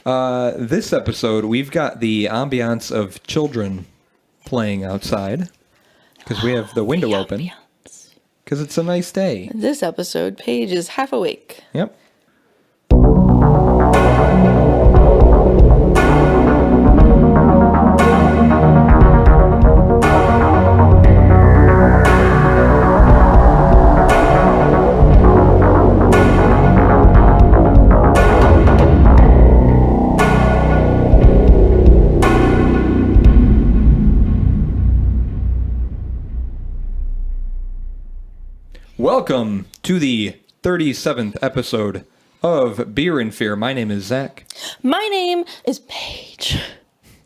This episode, we've got the ambiance of children playing outside because we have the window open because it's a nice day. This episode, Paige is half awake. Yep. Welcome to the 37th episode of Beer and Fear. My name is Zach. My name is Paige.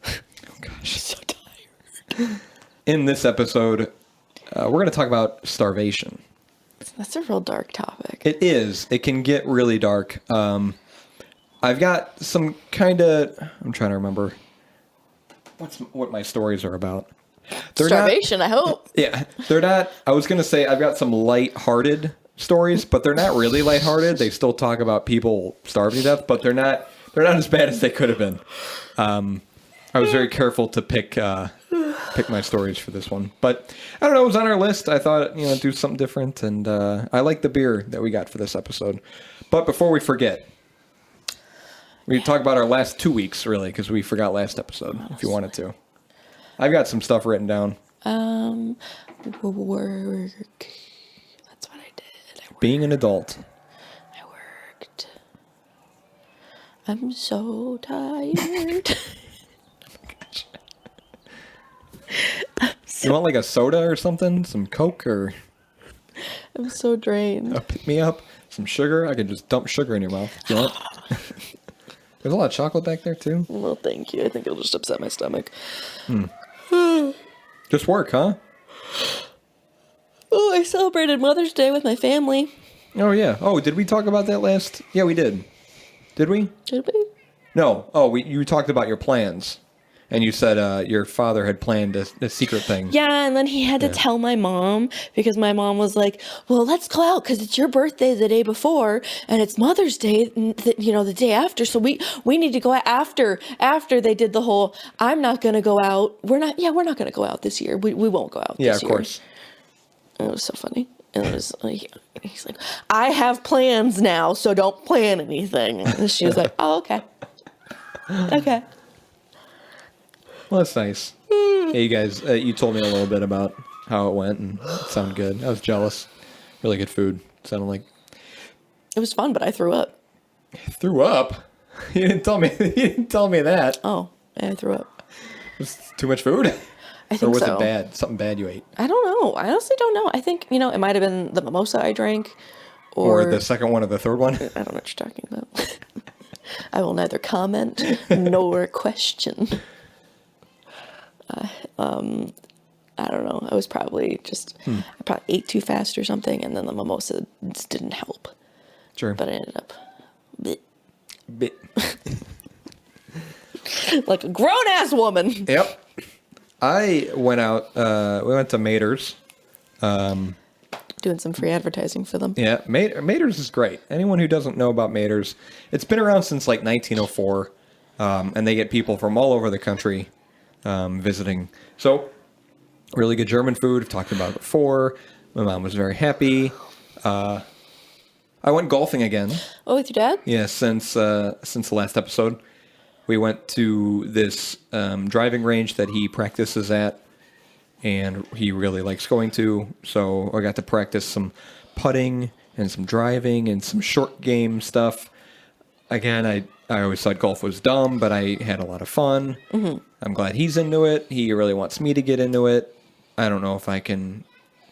Oh gosh, So tired. in this episode, we're going to talk about starvation. That's a real dark topic. It is. It can get really dark. I've got some kind of... I'm trying to remember what my stories are about. They're Starvation, I hope. Yeah, they're not... I was going to say I've got some light-hearted stories, but they're not really light-hearted. They still talk about people starving to death, but they're not as bad as they could have been. I was very careful to pick my stories for this one. But, I don't know, it was on our list. I thought, do something different, and I like the beer that we got for this episode. But before we forget, we talk about our last 2 weeks, really, because we forgot last episode, if you wanted to. I've got some stuff written down. Work. That's what I did. Being an adult. I worked. I'm so tired. You want like a soda or something? Some Coke or I'm so drained. a pick-me-up? Some sugar? I could just dump sugar in your mouth if you want. There's a lot of chocolate back there, too. Well, thank you. I think it'll just upset my stomach. Just work, huh? Oh, I celebrated Mother's Day with my family. Oh, yeah. Oh, did we talk about that last? Yeah, we did. Did we? Did we? No. Oh, you talked about your plans. And you said your father had planned a secret thing. Yeah, and then he had to tell my mom because my mom was like, well, let's go out because it's your birthday the day before and it's Mother's Day, the day after. So we need to go out after they did the whole, I'm not going to go out. We're not going to go out this year. We won't go out this year. Yeah, of course. And it was so funny. And it was like, he's like, I have plans now, so don't plan anything. And she was like, oh, okay. Okay. Well, that's nice. Hey, you guys, you told me a little bit about how it went, and it sounded good. I was jealous. Really good food. Sounded like... It was fun, but I threw up. Threw up? You didn't tell me. You didn't tell me that. Oh, yeah, I threw up. Was it too much food? I think or was so. it bad? Something bad you ate? I don't know. I honestly don't know. I think, it might have been the mimosa I drank. Or the second one or the third one? I don't know what you're talking about. I will neither comment nor question. I don't know. I was probably I probably ate too fast or something, and then the mimosa just didn't help. Sure. But I ended up Bit. like a grown-ass woman. Yep. I went out, we went to Mater's. Doing some free advertising for them. Yeah, Mater's is great. Anyone who doesn't know about Mater's, it's been around since like 1904, and they get people from all over the country visiting. So, really good German food. I've talked about it before. My mom was very happy. I went golfing again. Oh, with your dad? Yeah, since the last episode. We went to this driving range that he practices at, and he really likes going to. So I got to practice some putting and some driving and some short game stuff. Again, I always thought golf was dumb, but I had a lot of fun. Mm-hmm. I'm glad he's into it. He really wants me to get into it. I don't know if I can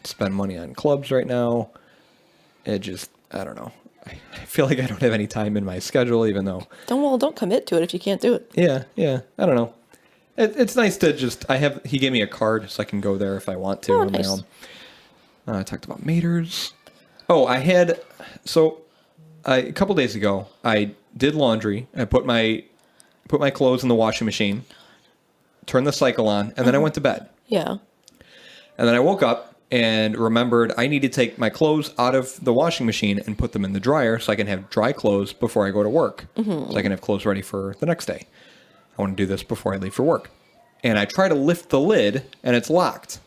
spend money on clubs right now. I don't know. I feel like I don't have any time in my schedule, even though... Don't commit to it if you can't do it. Yeah. I don't know. It's nice to just... He gave me a card so I can go there if I want to on my own. I talked about Mater's. Oh, I had... So, a couple days ago, I did laundry. I put my clothes in the washing machine, turned the cycle on, and then I went to bed. Yeah. And then I woke up, and remembered I need to take my clothes out of the washing machine and put them in the dryer so I can have dry clothes before I go to work. So I can have clothes ready for the next day. I want to do this before I leave for work. And I try to lift the lid, and it's locked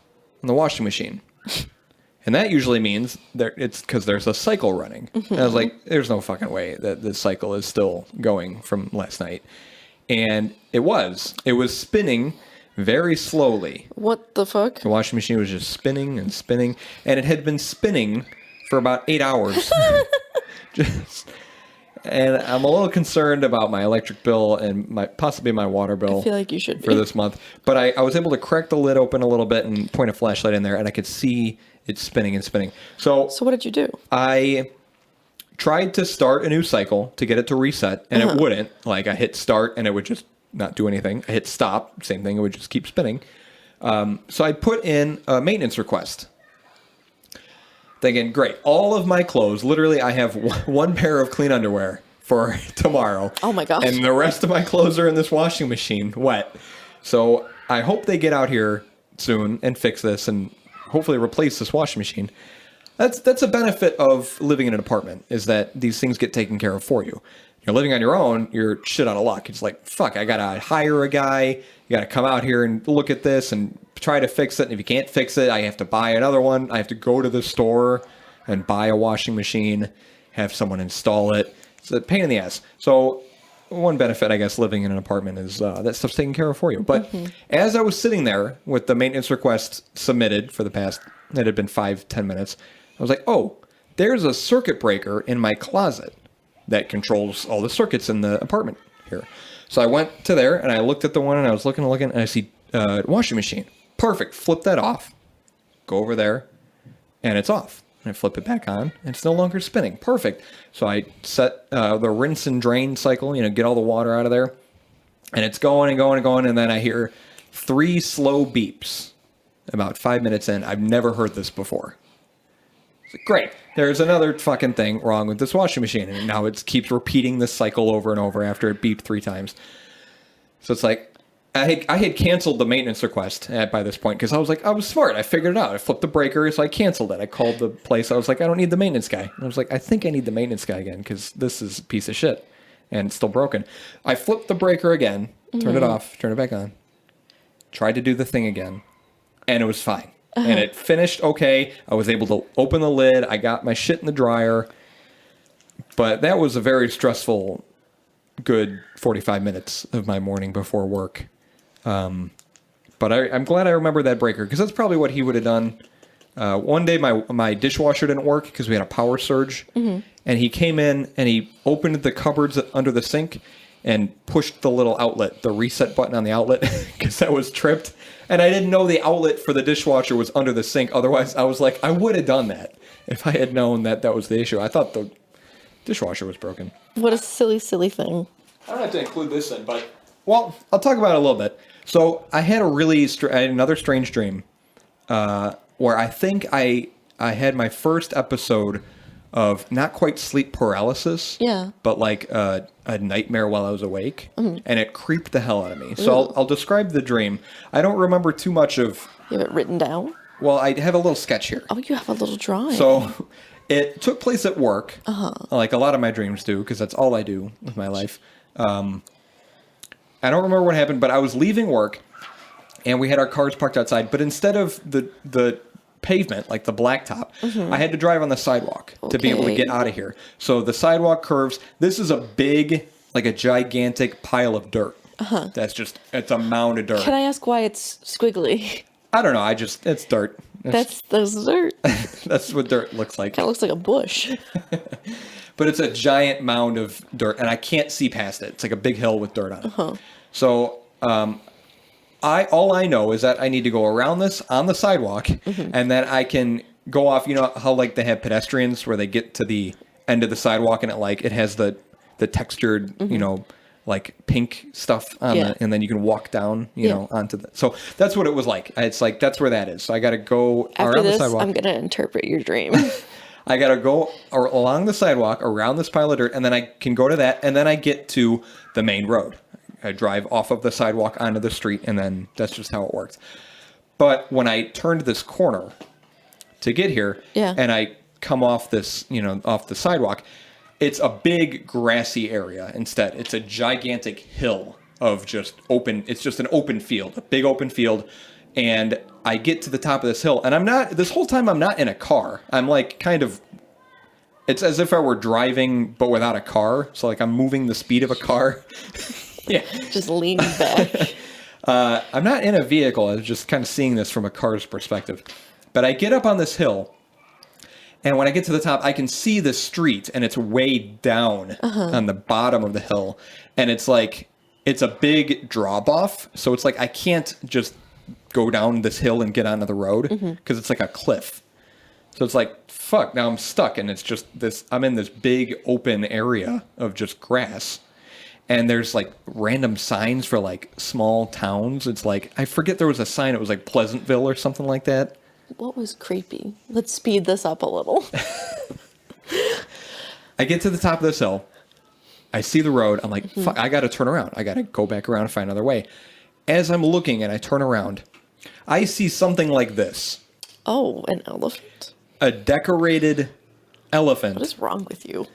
on the washing machine. And that usually means it's because there's a cycle running. And I was like, there's no fucking way that this cycle is still going from last night. And it was. It was spinning very slowly. What the fuck? The washing machine was just spinning and spinning. And it had been spinning for about 8 hours. And I'm a little concerned about my electric bill and possibly my water bill. I feel like you should for this month. But I was able to crack the lid open a little bit and point a flashlight in there, and I could see it spinning and spinning. So what did you do? I tried to start a new cycle to get it to reset, and it wouldn't. Like, I hit start, and it would just not do anything. I hit stop, same thing. It would just keep spinning. So I put in a maintenance request. Thinking, great, all of my clothes, literally I have one pair of clean underwear for tomorrow. Oh my gosh. And the rest of my clothes are in this washing machine, wet. So I hope they get out here soon and fix this and hopefully replace this washing machine. That's a benefit of living in an apartment, is that these things get taken care of for you. You're living on your own, you're shit out of luck. It's like, fuck, I gotta hire a guy, you gotta come out here and look at this and try to fix it. And if you can't fix it, I have to buy another one. I have to go to the store and buy a washing machine, have someone install it. It's a pain in the ass. So one benefit, I guess, living in an apartment is that stuff's taken care of for you. But as I was sitting there with the maintenance request submitted for the past, it had been 5-10 minutes, I was like, oh, there's a circuit breaker in my closet that controls all the circuits in the apartment here. So I went to there and I looked at the one and I was looking and I see washing machine. Perfect. Flip that off. Go over there and it's off. And I flip it back on and it's no longer spinning. Perfect. So I set the rinse and drain cycle, get all the water out of there. And it's going and going and going. And then I hear 3 slow beeps about 5 minutes in. I've never heard this before. It's like, great. There's another fucking thing wrong with this washing machine. And now it keeps repeating this cycle over and over after it beeped 3 times. So it's like, I had canceled the maintenance request by this point because I was smart. I figured it out. I flipped the breaker, so I canceled it. I called the place. I was like, I don't need the maintenance guy. And I was like, I think I need the maintenance guy again because this is a piece of shit and it's still broken. I flipped the breaker again, turned it off, turned it back on, tried to do the thing again, and it was fine. And it finished okay. I was able to open the lid. I got my shit in the dryer. But that was a very stressful, good 45 minutes of my morning before work. But I'm glad I remember that breaker because that's probably what he would have done. One day my dishwasher didn't work because we had a power surge. And he came in and he opened the cupboards under the sink and pushed the little outlet, the reset button on the outlet, because that was tripped. And I didn't know the outlet for the dishwasher was under the sink. Otherwise, I was like, I would have done that if I had known that was the issue. I thought the dishwasher was broken. What a silly, silly thing. I don't have to include this in, but, well, I'll talk about it a little bit. So I had another strange dream where I think I had my first episode of not quite sleep paralysis, but like a nightmare while I was awake, and it creeped the hell out of me. So I'll describe the dream. I don't remember too much of... You have it written down? Well, I have a little sketch here. Oh, you have a little drawing. So it took place at work, like a lot of my dreams do, because that's all I do with my life. I don't remember what happened, but I was leaving work, and we had our cars parked outside, but instead of the pavement, like the blacktop, I had to drive on the sidewalk to be able to get out of here. So the sidewalk curves. This is a big, like a gigantic pile of dirt. It's a mound of dirt. Can I ask why it's squiggly? I don't know. It's dirt. That's dirt. That's what dirt looks like. Kind of looks like a bush. But it's a giant mound of dirt, and I can't see past it. It's like a big hill with dirt on it. So all I know is that I need to go around this on the sidewalk, and then I can go off. You know how like they have pedestrians where they get to the end of the sidewalk, and it has the textured, like pink stuff on it, and then you can walk down, onto the. So that's what it was like. It's like that's where that is. So I got to go around the sidewalk. I'm gonna interpret your dream. I got to go along the sidewalk around this pile of dirt, and then I can go to that, and then I get to the main road. I drive off of the sidewalk onto the street, and then that's just how it works. But when I turned this corner, to get here. Yeah. And I come off this, off the sidewalk. It's a big grassy area instead. It's a gigantic hill of just open. It's just an open field, a big open field. And I get to the top of this hill, and this whole time I'm not in a car. I'm like it's as if I were driving, but without a car. So like I'm moving the speed of a car. Yeah. Just leaning back. I'm not in a vehicle. I was just kind of seeing this from a car's perspective. But I get up on this hill, and when I get to the top, I can see the street, and it's way down on the bottom of the hill. And it's like, it's a big drop-off. So it's like I can't just go down this hill and get onto the road because it's like a cliff. So it's like, fuck, now I'm stuck, and it's just I'm in this big open area of just grass. And there's like random signs for like small towns. It's like, I forget there was a sign, it was like Pleasantville or something like that. What was creepy? Let's speed this up a little. I get to the top of this hill. I see the road. I'm like, fuck, I got to turn around. I got to go back around and find another way. As I'm looking and I turn around, I see something like this. Oh, an elephant? A decorated elephant. What is wrong with you?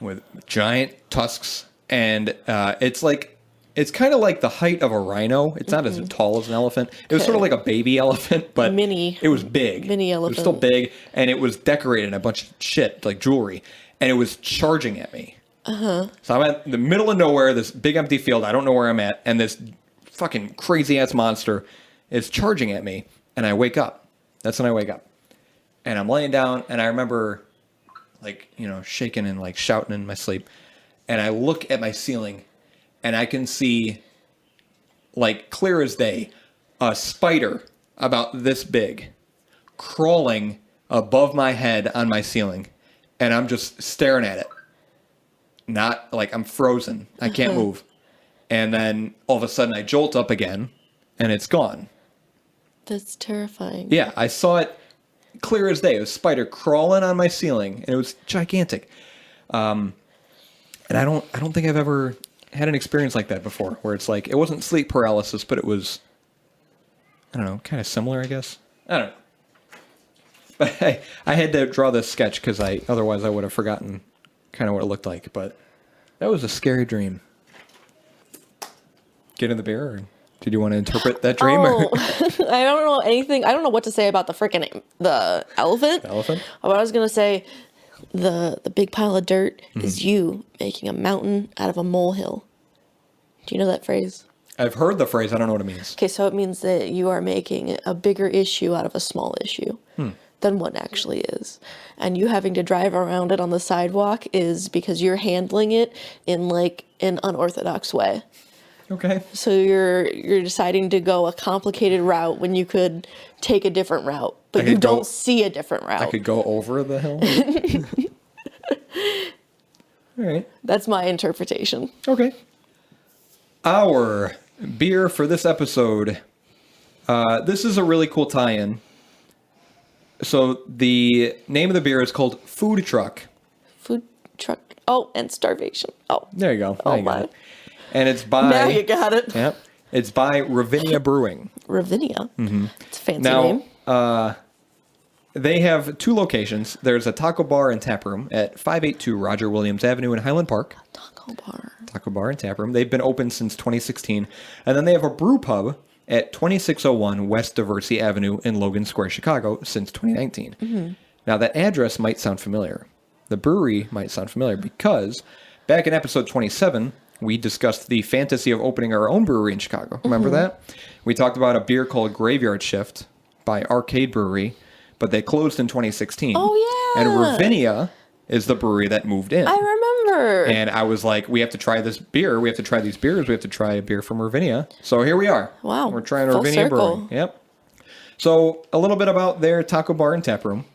With giant tusks. And it's kind of like the height of a rhino. It's not as tall as an elephant. It was sort of like a baby elephant, but it was big. Mini elephant. It was still big, and it was decorated in a bunch of shit, like jewelry. And it was charging at me. So I'm at the middle of nowhere, this big empty field. I don't know where I'm at. And this fucking crazy-ass monster is charging at me. And I wake up. That's when I wake up. And I'm laying down, and I remember, like, shaking and, like, shouting in my sleep. And I look at my ceiling, and I can see, like, clear as day, a spider about this big crawling above my head on my ceiling. And I'm just staring at it. Not, like, I'm frozen. I can't move. And then, all of a sudden, I jolt up again, and it's gone. That's terrifying. Yeah, I saw it clear as day. It was a spider crawling on my ceiling, and it was gigantic. And I don't think I've ever had an experience like that before, where it's like, it wasn't sleep paralysis, but it was, I don't know, kind of similar, I guess. I don't know. But I had to draw this sketch because otherwise I would have forgotten kind of what it looked like. But that was a scary dream. Get in the beer, or did you want to interpret that dream? Oh, I don't know anything. I don't know what to say about the elephant. The elephant? What I was going to say, the big pile of dirt is you making a mountain out of a molehill. Do you know that phrase? I've heard the phrase. I don't know what it means. Okay, so it means that you are making a bigger issue out of a small issue than what actually is. And you having to drive around it on the sidewalk is because you're handling it in like an unorthodox way. Okay. So you're deciding to go a complicated route when you could take a different route, but you don't see a different route. I could go over the hill. All right. That's my interpretation. Okay. Our beer for this episode. This is a really cool tie-in. So the name of the beer is called Food Truck. Food Truck. Oh, and Starvation. Oh. There you go. Oh, my. And it's by... Now you got it. Yep. It's by Ravinia Brewing. Ravinia. Mm-hmm. It's a fancy name. They have two locations. There's a taco bar and tap room at 582 Roger Williams Avenue in Highland Park. Taco bar and tap room. They've been open since 2016. And then they have a brew pub at 2601 West Diversey Avenue in Logan Square, Chicago, since 2019. Mm-hmm. Now, that address might sound familiar. The brewery might sound familiar because back in episode 27, we discussed the fantasy of opening our own brewery in Chicago. Remember that? We talked about a beer called Graveyard Shift by Arcade Brewery, but they closed in 2016. Oh, yeah. And Ravinia is the brewery that moved in. I remember. And I was like, we have to try this beer. We have to try these beers. We have to try a beer from Ravinia. So here we are. Wow. We're trying Full Ravinia circle. Brewing. Yep. So a little bit about their taco bar and tap room.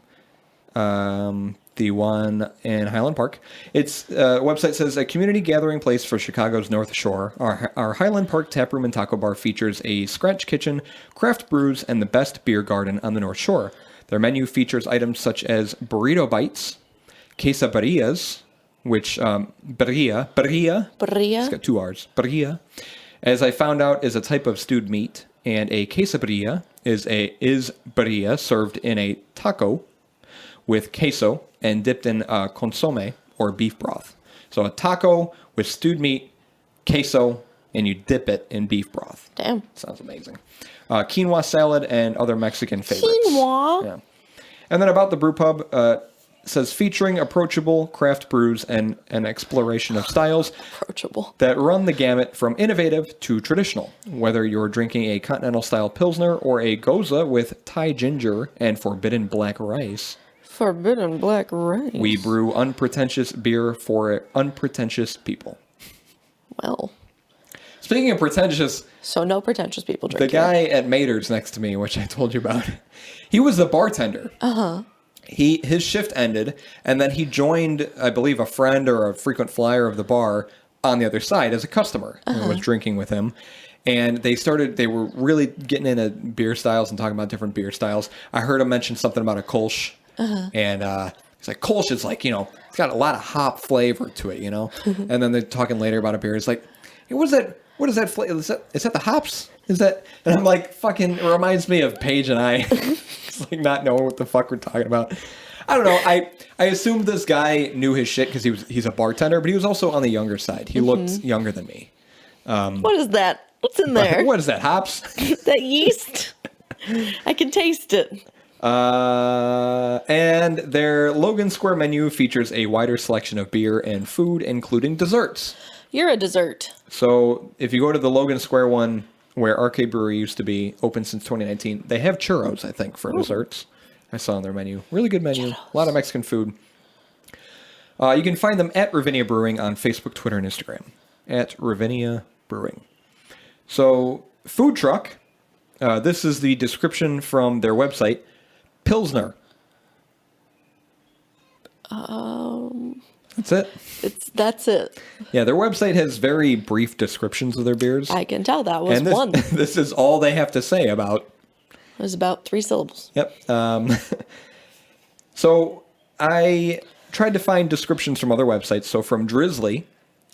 The one in Highland Park. Its website says, a community gathering place for Chicago's North Shore. Our Highland Park tap room and taco bar features a scratch kitchen, craft brews, and the best beer garden on the North Shore. Their menu features items such as burrito bites, quesadillas, which, birria, it's got two R's, birria, as I found out, is a type of stewed meat, And a quesadilla is birria served in a taco with queso and dipped in consomme or beef broth. So a taco with stewed meat, queso, and you dip it in beef broth. Damn. Sounds amazing. Quinoa salad and other Mexican favorites. Quinoa? Yeah. And then about the brew pub, says featuring approachable craft brews and an exploration of styles Approachable. that run the gamut from innovative to traditional. Whether you're drinking a continental-style Pilsner or a Goza with Thai ginger and forbidden black rice, Forbidden black rice. we brew unpretentious beer for unpretentious people. Well. Speaking of pretentious, So no pretentious people drink the here. guy at Mater's next to me, which I told you about, he was the bartender. Uh-huh. His shift ended, and then he joined, I believe, a friend or a frequent flyer of the bar on the other side as a customer and was drinking with him. And they were really getting into beer styles and talking about different beer styles. I heard him mention something about a Kolsch. And he's like, Kolsch is like, it's got a lot of hop flavor to it, And then they're talking later about a beer. It's like, hey, what is that flavor? Is that the hops? Is that? And I'm like, fucking, it reminds me of Paige and I. It's like not knowing what the fuck we're talking about. I don't know. I assumed this guy knew his shit because he's a bartender, but he was also on the younger side. He looked younger than me. What is that? What's in there? What is that, hops? That yeast? I can taste it. And their Logan Square menu features a wider selection of beer and food, including desserts. You're a dessert. So if you go to the Logan Square one, where Arcade Brewery used to be, open since 2019, they have churros, I think, for desserts. I saw on their menu. Really good menu. Churros. A lot of Mexican food. You can find them at Ravinia Brewing on Facebook, Twitter, and Instagram. At Ravinia Brewing. So, food truck. This is the description from their website. Pilsner. That's it. That's it. Yeah, their website has very brief descriptions of their beers. I can tell that was And this, one. this is all they have to say about. It was about 3 syllables. Yep. So I tried to find descriptions from other websites. So from Drizzly,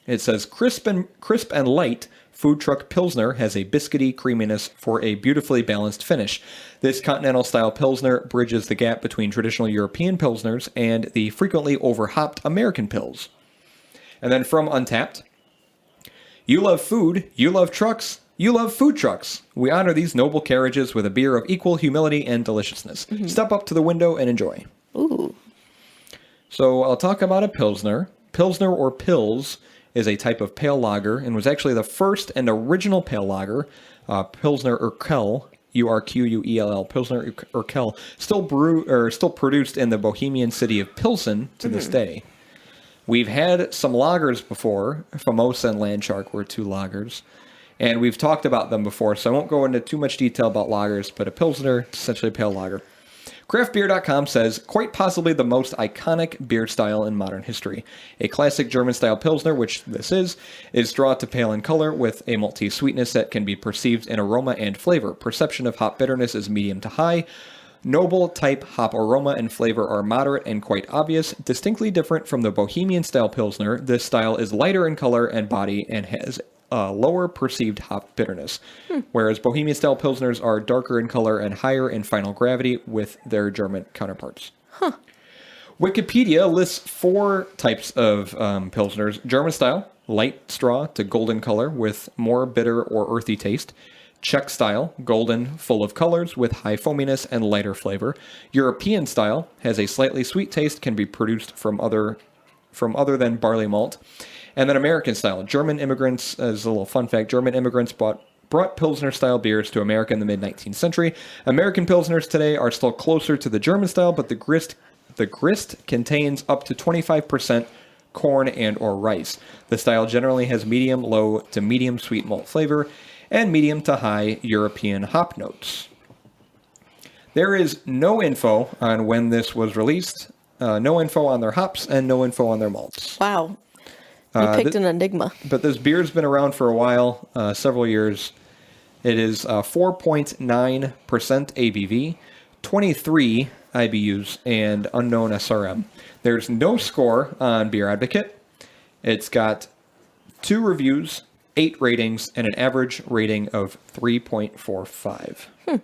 it says crisp and light food truck Pilsner has a biscuity creaminess for a beautifully balanced finish. This continental-style Pilsner bridges the gap between traditional European Pilsners and the frequently over-hopped American Pils. And then from Untapped, you love food, you love trucks, you love food trucks. We honor these noble carriages with a beer of equal humility and deliciousness. Step up to the window and enjoy. Ooh. So I'll talk about a Pilsner. Pilsner or Pils is a type of pale lager and was actually the first and original pale lager. Pilsner Urquell, Urquell, Pilsner Urquell, still produced in the Bohemian city of Pilsen to this day. We've had some lagers before. Famosa and Landshark were 2 lagers. And we've talked about them before, so I won't go into too much detail about lagers, but a Pilsner, essentially a pale lager. Craftbeer.com says, quite possibly the most iconic beer style in modern history. A classic German-style Pilsner, which this is straw to pale in color with a malty sweetness that can be perceived in aroma and flavor. Perception of hop bitterness is medium to high. Noble type hop aroma and flavor are moderate and quite obvious. Distinctly different from the Bohemian-style Pilsner, this style is lighter in color and body and has lower perceived hop bitterness, whereas Bohemian-style Pilsners are darker in color and higher in final gravity with their German counterparts. Wikipedia lists 4 types of Pilsners. German style, light straw to golden color with more bitter or earthy taste. Czech style, golden, full of colors with high foaminess and lighter flavor. European style has a slightly sweet taste, can be produced from other than barley malt. And then American style. German immigrants, as a little fun fact, German immigrants brought Pilsner-style beers to America in the mid-19th century. American Pilsners today are still closer to the German style, but the grist contains up to 25% corn and or rice. The style generally has medium, low to medium sweet malt flavor and medium to high European hop notes. There is no info on when this was released, no info on their hops, and no info on their malts. Wow. You picked an enigma. But this beer's been around for a while, several years. It is 4.9% ABV, 23 IBUs, and unknown SRM. There's no score on Beer Advocate. It's got 2 reviews 8 ratings and an average rating of 3.45.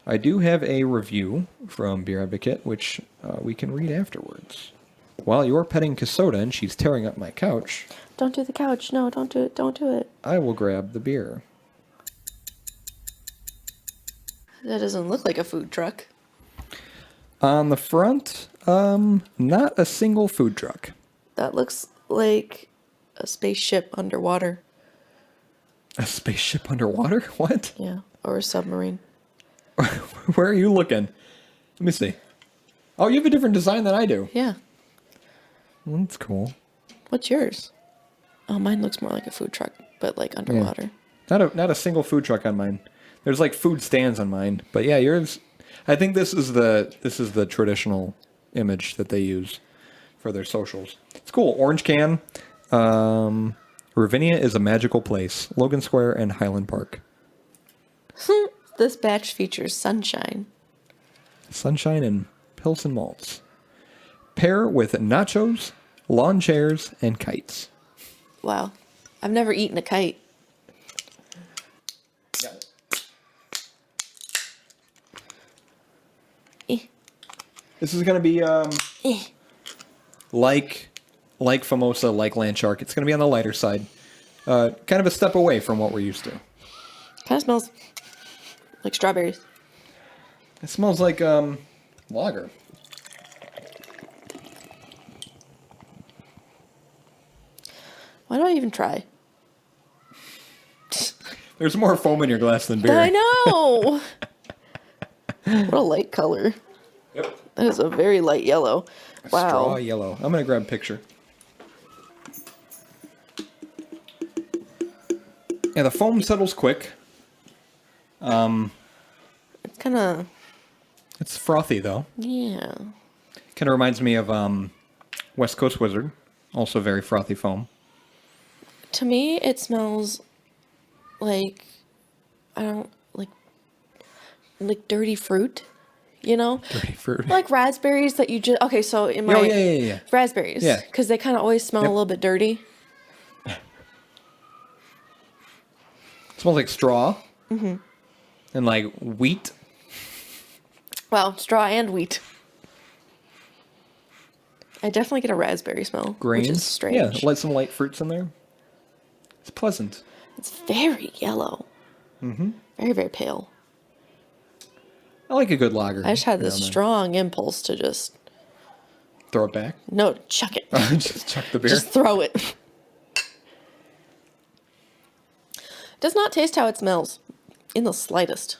I do have a review from Beer Advocate, which we can read afterwards. While you're petting Casoda and she's tearing up my couch... Don't do the couch. No, don't do it. Don't do it. I will grab the beer. That doesn't look like a food truck. On the front, not a single food truck. That looks like a spaceship underwater. A spaceship underwater? What? Yeah, or a submarine. Where are you looking? Let me see. Oh, you have a different design than I do. Yeah. Well, that's cool. What's yours? Oh, mine looks more like a food truck, but like underwater. Yeah. Not a single food truck on mine. There's like food stands on mine, but yeah, yours. I think this is the traditional image that they use for their socials. It's cool. Orange can. Ravinia is a magical place. Logan Square and Highland Park. This batch features sunshine. Sunshine and Pilsen malts. Pair with nachos, lawn chairs, and kites. Wow. I've never eaten a kite. This is going to be like Famosa, like Land Shark. It's going to be on the lighter side. Kind of a step away from what we're used to. Kind of smells like strawberries. It smells like lager. Why do I even try? There's more foam in your glass than beer. I know. What a light color. Yep. That is a very light yellow. Wow. Straw yellow. I'm going to grab a picture. Yeah, the foam settles quick. It's kind of... It's frothy, though. Yeah. Kind of reminds me of West Coast Wizard. Also very frothy foam. To me, it smells like... I don't... Like dirty fruit. You know? Dirty fruit. Like raspberries that you just... Okay, so in my... Oh, yeah. Raspberries. Yeah. Because they kind of always smell a little bit dirty. It smells like straw. Mm-hmm. And like wheat. Well, straw and wheat. I definitely get a raspberry smell. Grains. Which is strange. Yeah, let some light fruits in there. It's pleasant. It's very yellow. Mm-hmm. Very, very pale. I like a good lager. I just had this strong impulse to just... Throw it back? No, chuck it. Just chuck the beer? Just throw it. Does not taste how it smells. In the slightest.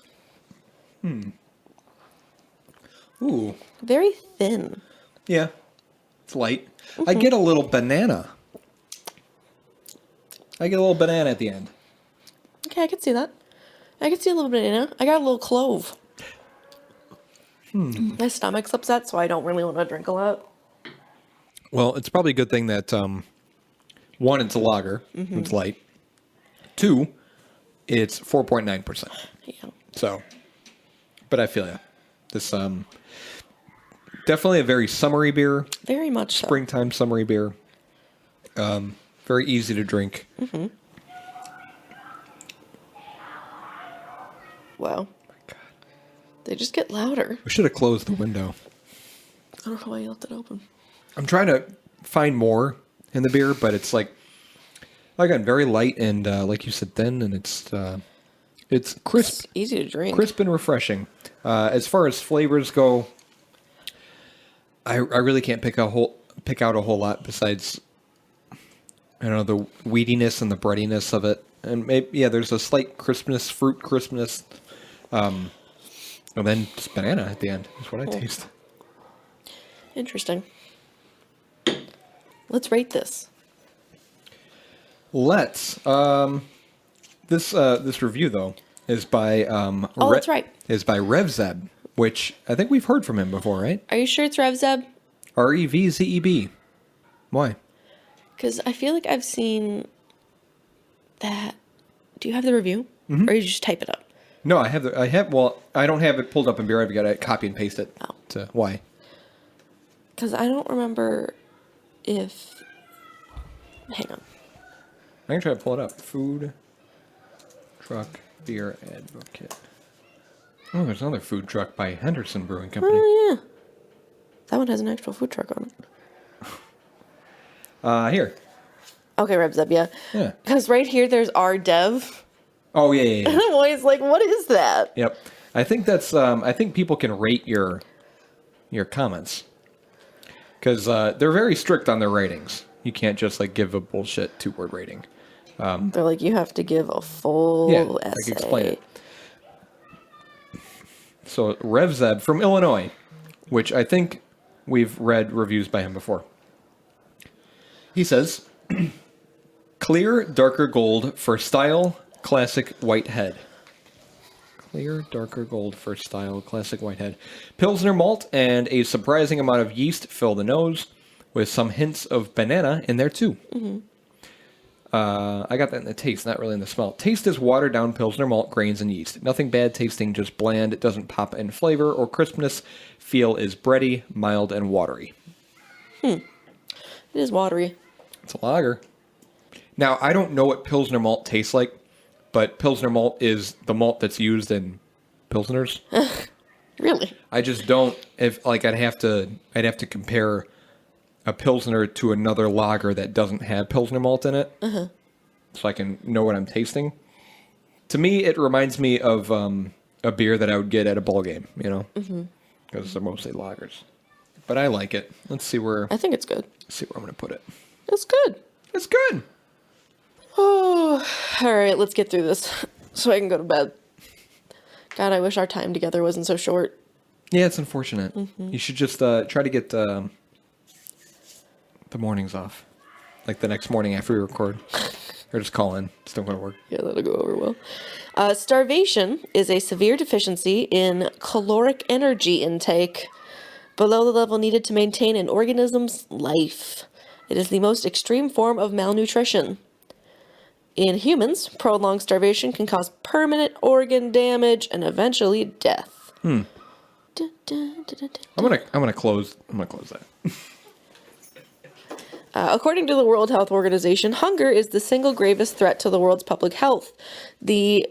Ooh. Very thin. Yeah. It's light. I get a little banana. I get a little banana at the end. Okay, I can see that. I can see a little banana. I got a little clove. My stomach's upset, so I don't really want to drink a lot. Well, it's probably a good thing that, one, it's a lager. It's light. 2, it's 4.9%. Yeah. So, but I feel ya. This, definitely a very summery beer. Very much so. Springtime summery beer. Very easy to drink. Wow. They just get louder. We should have closed the window. I don't know why you left it open. I'm trying to find more in the beer, but it's like, again, very light and, like you said, thin, and it's crisp. It's easy to drink. Crisp and refreshing. As far as flavors go, I really can't pick out a whole lot besides, I don't know, the weediness and the breadiness of it. And maybe, yeah, there's a slight crispness, fruit crispness. And then just banana at the end is what I taste. Interesting. Let's rate this. Let's. This review though is by that's right. Is by RevZeb, which I think we've heard from him before, right? Are you sure it's RevZeb? RevZeb. Why? Because I feel like I've seen that. Do you have the review, or you just type it up? No, I have. Well, I don't have it pulled up in beer. I've got to copy and paste it. Oh. Why? Because I don't remember if. Hang on. I can try to pull it up. Food truck beer advocate. Oh, there's another food truck by Henderson Brewing Company. Oh, yeah. That one has an actual food truck on it. Here. Okay, Rebzeb, yeah. Yeah. Because right here, there's our dev. Oh, yeah. And I'm always like, what is that? Yep. I think that's, I think people can rate your comments. Because they're very strict on their ratings. You can't just, like, give a bullshit 2-word rating. They're like, you have to give a full essay. I can explain it. So, RevZeb from Illinois, which I think we've read reviews by him before. He says, clear, darker gold for style, classic white head. Clear, darker gold for style, classic white head. Pilsner malt and a surprising amount of yeast fill the nose, with some hints of banana in there too. Mm-hmm. I got that in the taste, not really in the smell. Taste is watered down Pilsner malt, grains, and yeast. Nothing bad tasting, just bland. It doesn't pop in flavor or crispness. Feel is bready, mild, and watery. It is watery. It's a lager. Now, I don't know what Pilsner malt tastes like, but Pilsner malt is the malt that's used in Pilsners. Really? I just don't, I'd have to compare a Pilsner to another lager that doesn't have Pilsner malt in it, so I can know what I'm tasting. To me, it reminds me of a beer that I would get at a ball game, because they're mostly lagers. But I like it. Let's see where. I think it's good. See where I'm going to put it. It's good. It's good. Oh, all right. Let's get through this so I can go to bed. God, I wish our time together wasn't so short. Yeah, it's unfortunate. You should just try to get the mornings off. Like the next morning after we record. Or just call in. It's not going to work. Yeah, that'll go over well. Starvation is a severe deficiency in caloric energy intake below the level needed to maintain an organism's life. It is the most extreme form of malnutrition. In humans, prolonged starvation can cause permanent organ damage and eventually death. I'm gonna close that. According to the World Health Organization, hunger is the single gravest threat to the world's public health. The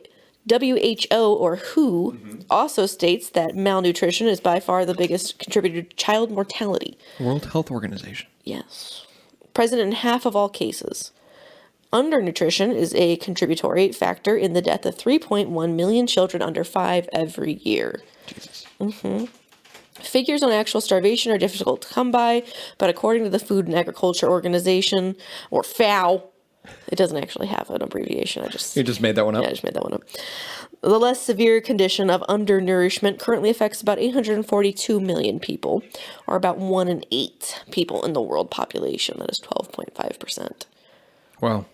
WHO, or WHO, also states that malnutrition is by far the biggest contributor to child mortality. World Health Organization. Yes. Present in half of all cases. Undernutrition is a contributory factor in the death of 3.1 million children under 5 every year. Jesus. Figures on actual starvation are difficult to come by, but according to the Food and Agriculture Organization, or FAO, it doesn't actually have an abbreviation. You just made that one up? Yeah, I just made that one up. The less severe condition of undernourishment currently affects about 842 million people, or about 1 in 8 people in the world population. That is 12.5%. Wow.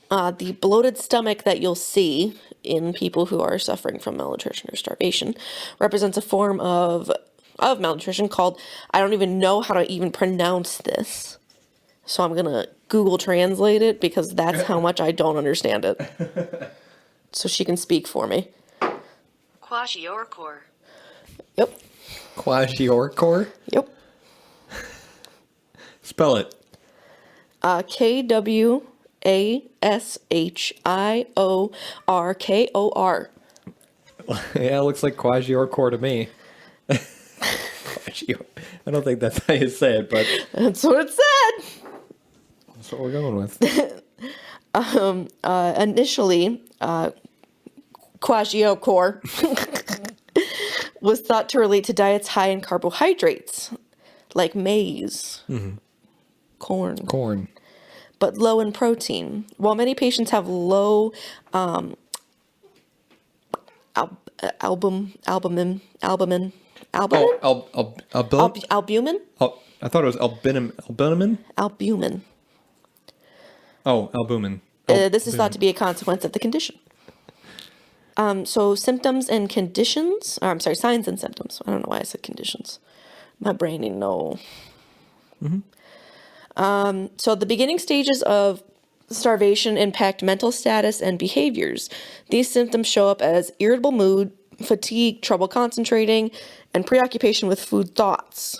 The bloated stomach that you'll see in people who are suffering from malnutrition or starvation represents a form of malnutrition called, I don't even know how to even pronounce this. So I'm going to Google translate it because that's how much I don't understand it. So she can speak for me. Kwashiorkor. Yep. Kwashiorkor? Yep. Spell it. KWASHIORKOR. Yeah, it looks like Kwashiorkor to me. I don't think that's how you say it, but That's what it said. that's what we're going with. Initially, Kwashiorkor was thought to relate to diets high in carbohydrates, like maize, corn, but low in protein. While many patients have low albumin. Albumin? Albumin? I thought it was albumin. Albumin. Oh, albumin. This is thought to be a consequence of the condition. So signs and symptoms. I don't know why I said conditions. My brain didn't know. So the beginning stages of starvation impact mental status and behaviors. These symptoms show up as irritable mood, fatigue, trouble concentrating, and preoccupation with food thoughts.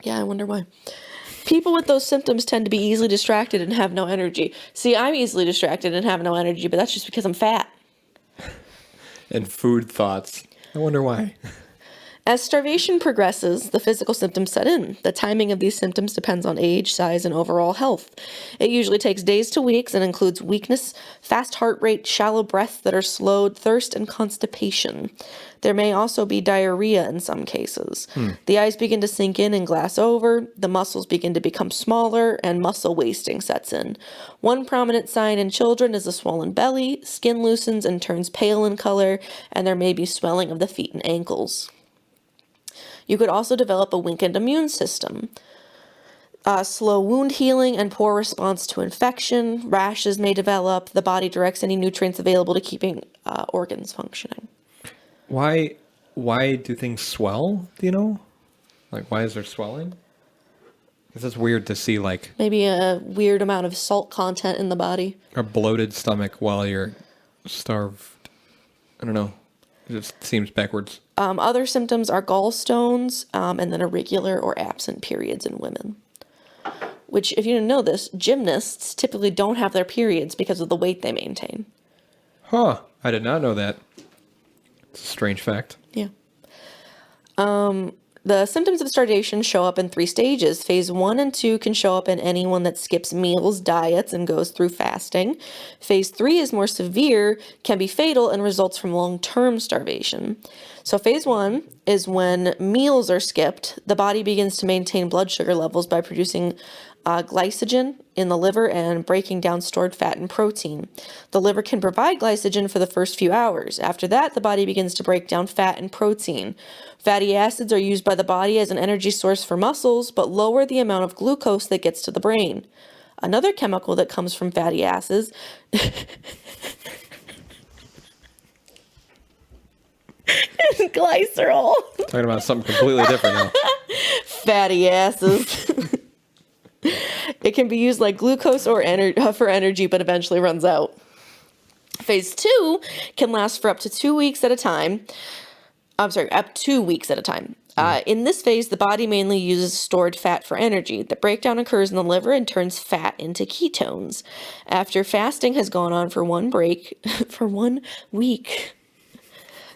Yeah, I wonder why. People with those symptoms tend to be easily distracted and have no energy. See, I'm easily distracted and have no energy, but that's just because I'm fat. And food thoughts. I wonder why. As starvation progresses, the physical symptoms set in. The timing of these symptoms depends on age, size, and overall health. It usually takes days to weeks and includes weakness, fast heart rate, shallow breaths that are slowed, thirst, and constipation. There may also be diarrhea in some cases. The eyes begin to sink in and glass over, the muscles begin to become smaller, and muscle wasting sets in. One prominent sign in children is a swollen belly, skin loosens and turns pale in color, and there may be swelling of the feet and ankles. You could also develop a weakened immune system. Slow wound healing and poor response to infection. Rashes may develop. The body directs any nutrients available to keeping organs functioning. Why do things swell? Do you know? Like, why is there swelling? Because it's weird to see, like, Maybe a weird amount of salt content in the body. a bloated stomach while you're starved. I don't know. It just seems backwards. Other symptoms are gallstones and then irregular or absent periods in women. Which, if you didn't know this, gymnasts typically don't have their periods because of the weight they maintain. Huh. I did not know that. It's a strange fact. Yeah. The symptoms of starvation show up in 3 stages. Phase 1 and 2 can show up in anyone that skips meals, diets, and goes through fasting. Phase 3 is more severe, can be fatal, and results from long-term starvation. So phase 1 is when meals are skipped. The body begins to maintain blood sugar levels by producing glycogen in the liver and breaking down stored fat and protein. The liver can provide glycogen for the first few hours. After that, the body begins to break down fat and protein. Fatty acids are used by the body as an energy source for muscles, but lower the amount of glucose that gets to the brain. Another chemical that comes from fatty acids is glycerol. Talking about something completely different now. Fatty acids. It can be used like glucose or for energy, but eventually runs out. Phase 2 can last for up to 2 weeks at a time. Up 2 weeks at a time. In this phase, the body mainly uses stored fat for energy. The breakdown occurs in the liver and turns fat into ketones. After fasting has gone on for 1 week,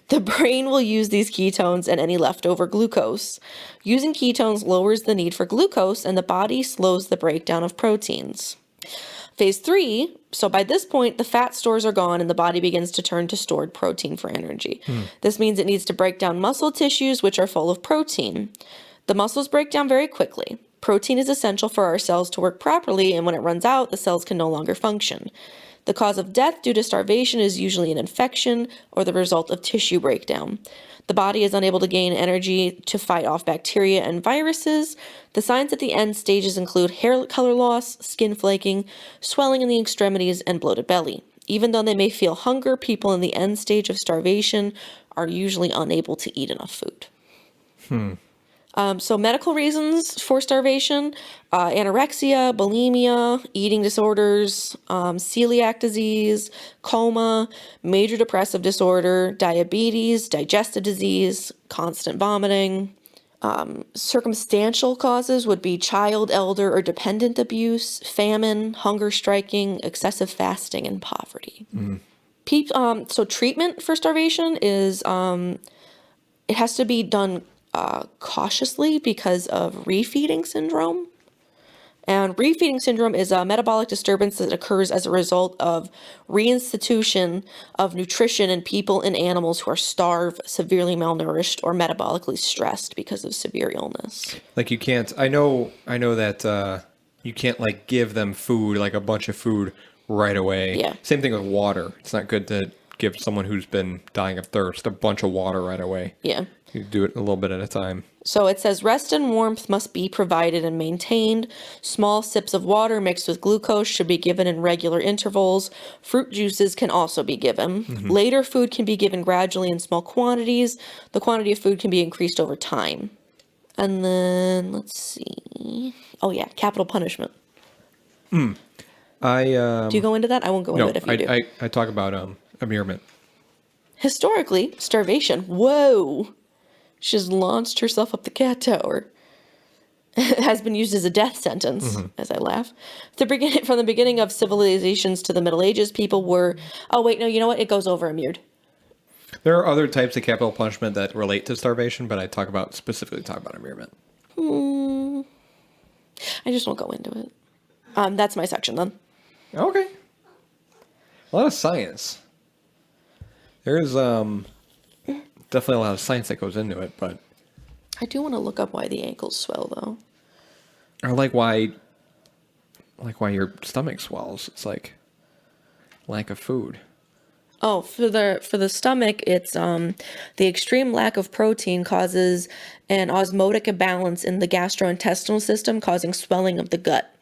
the brain will use these ketones and any leftover glucose. Using ketones lowers the need for glucose, and the body slows the breakdown of proteins. Phase 3, so by this point, the fat stores are gone and the body begins to turn to stored protein for energy. This means it needs to break down muscle tissues, which are full of protein. The muscles break down very quickly. Protein is essential for our cells to work properly, and when it runs out, the cells can no longer function. The cause of death due to starvation is usually an infection or the result of tissue breakdown. The body is unable to gain energy to fight off bacteria and viruses. The signs at the end stages include hair color loss, skin flaking, swelling in the extremities, and bloated belly. Even though they may feel hunger, people in the end stage of starvation are usually unable to eat enough food. So medical reasons for starvation, anorexia, bulimia, eating disorders, celiac disease, coma, major depressive disorder, diabetes, digestive disease, constant vomiting. Circumstantial causes would be child, elder, or dependent abuse, famine, hunger striking, excessive fasting, and poverty. So treatment for starvation is, it has to be done cautiously because of refeeding syndrome. And refeeding syndrome is a metabolic disturbance that occurs as a result of reinstitution of nutrition in people and animals who are starved, severely malnourished, or metabolically stressed because of severe illness. Like, you can't, I know that you can't, like, give them food, like a bunch of food right away. Yeah. Same thing with water. It's not good to give someone who's been dying of thirst a bunch of water right away. Yeah. You do it a little bit at a time. So it says rest and warmth must be provided and maintained. Small sips of water mixed with glucose should be given in regular intervals. Fruit juices can also be given. Later food can be given gradually in small quantities. The quantity of food can be increased over time. And then, let's see. Oh yeah, capital punishment. Do you go into that? I won't go into it if you do. I talk about immurement. Historically, starvation. Whoa. She just launched herself up the cat tower. has been used as a death sentence, as I laugh. From the beginning of civilizations to the Middle Ages, people were... Oh, wait, no, you know what? It goes over a mirrored. There are other types of capital punishment that relate to starvation, but I specifically talk about immurement. I just won't go into it. That's my section, then. Okay. A lot of science. There's definitely a lot of science that goes into it, but... I do want to look up why the ankles swell, though. Or why your stomach swells. It's like lack of food. Oh, for the stomach, it's the extreme lack of protein causes an osmotic imbalance in the gastrointestinal system, causing swelling of the gut.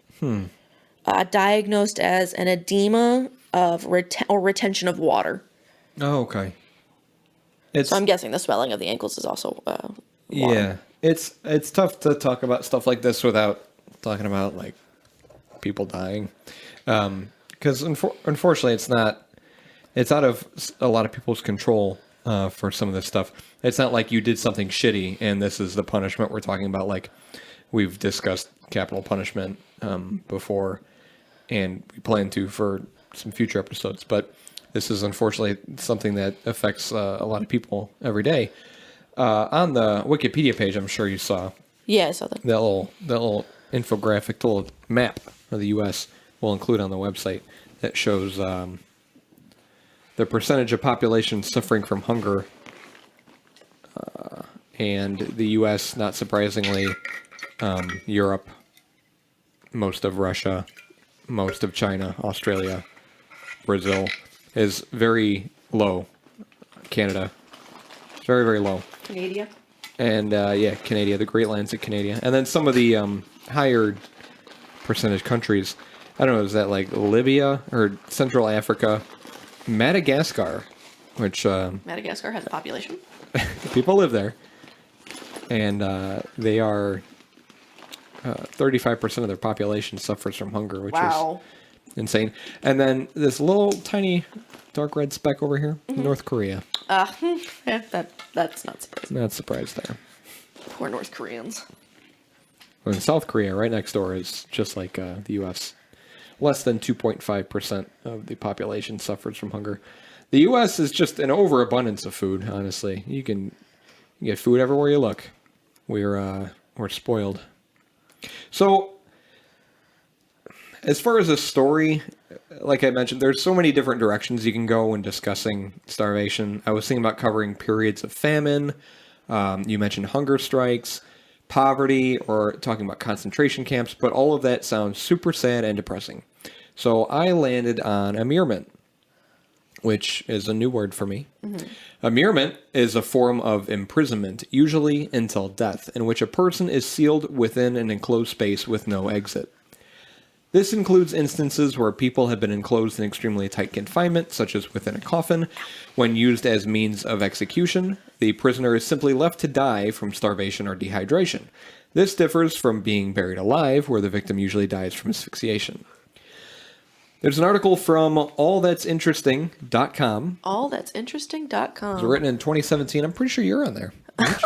Diagnosed as an edema of or retention of water. Oh, okay. So I'm guessing the swelling of the ankles is also water. Yeah. It's tough to talk about stuff like this without talking about like people dying, because unfortunately it's out of a lot of people's control for some of this stuff. It's not like you did something shitty and this is the punishment we're talking about. Like we've discussed capital punishment before, and we plan to for some future episodes. But this is unfortunately something that affects a lot of people every day. On the Wikipedia page, I'm sure you saw. Yeah, I saw that. That little infographic, little map of the U.S. we'll include on the website that shows the percentage of population suffering from hunger. And the U.S., not surprisingly, Europe, most of Russia, most of China, Australia, Brazil, is very low. Canada, it's very, very low. Canada. And Canada, the Great Lands of Canada. And then some of the higher percentage countries, I don't know, is that like Libya or Central Africa? Madagascar, which... Madagascar has a population. people live there. And they are... 35% of their population suffers from hunger, which is insane. And then this little tiny dark red speck over here, North Korea. That's not surprising. Not surprised there. Poor North Koreans. Well, in South Korea, right next door, is just like the U.S. Less than 2.5% of the population suffers from hunger. The U.S. is just an overabundance of food, honestly. You can get food everywhere you look. We're spoiled. So, as far as a story, like I mentioned, there's so many different directions you can go when discussing starvation. I was thinking about covering periods of famine. You mentioned hunger strikes, poverty, or talking about concentration camps, but all of that sounds super sad and depressing. So I landed on immurement, which is a new word for me. Immurement is a form of imprisonment, usually until death, in which a person is sealed within an enclosed space with no exit. This includes instances where people have been enclosed in extremely tight confinement, such as within a coffin. When used as means of execution, the prisoner is simply left to die from starvation or dehydration. This differs from being buried alive, where the victim usually dies from asphyxiation. There's an article from allthat'sinteresting.com. Allthat'sinteresting.com. It was written in 2017. I'm pretty sure you're on there. Oh my goodness.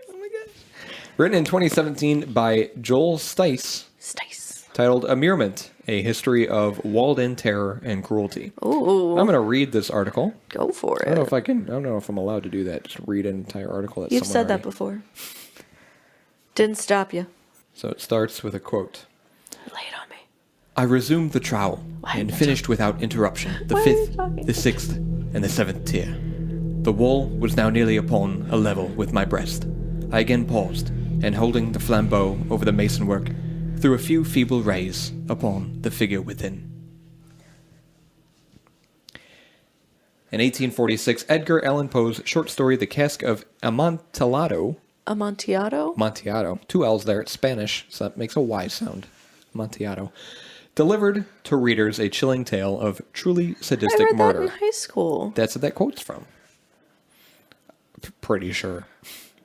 Oh my gosh. Written in 2017 by Joel Stice. Titled Immurement, A History of Walled-In Terror and Cruelty. Ooh. I'm going to read this article. Go for it. I don't know if I'm allowed to do that. Just read an entire article. You've said that before. Didn't stop you. So it starts with a quote. Lay it on me. I resumed the trowel and finished without interruption the fifth, the sixth, and the seventh tier. The wall was now nearly upon a level with my breast. I again paused, and holding the flambeau over the masonwork, threw a few feeble rays upon the figure within. In 1846, Edgar Allan Poe's short story The Cask of Amontillado. Amontillado? Two L's there. It's Spanish, so that makes a Y sound. Amontillado. Delivered to readers a chilling tale of truly sadistic murder. I read that in high school. That's what that quote's from. Pretty sure.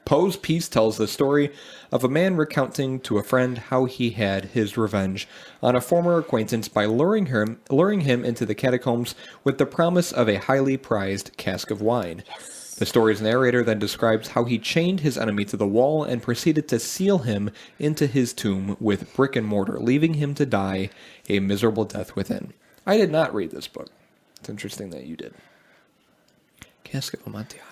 Poe's piece tells the story of a man recounting to a friend how he had his revenge on a former acquaintance by luring him into the catacombs with the promise of a highly prized cask of wine. Yes. The story's narrator then describes how he chained his enemy to the wall and proceeded to seal him into his tomb with brick and mortar, leaving him to die a miserable death within. I did not read this book. It's interesting that you did. Cask of Amontillado.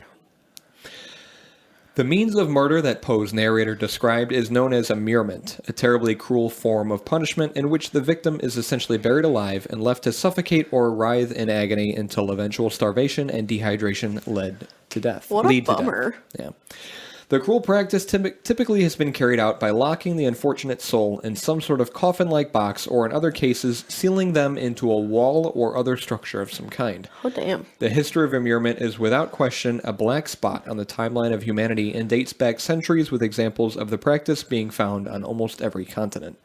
The means of murder that Poe's narrator described is known as immurement, a terribly cruel form of punishment in which the victim is essentially buried alive and left to suffocate or writhe in agony until eventual starvation and dehydration led to death. What a bummer. Yeah. The cruel practice typically has been carried out by locking the unfortunate soul in some sort of coffin-like box, or in other cases, sealing them into a wall or other structure of some kind. Oh, damn. The history of immurement is without question a black spot on the timeline of humanity and dates back centuries, with examples of the practice being found on almost every continent.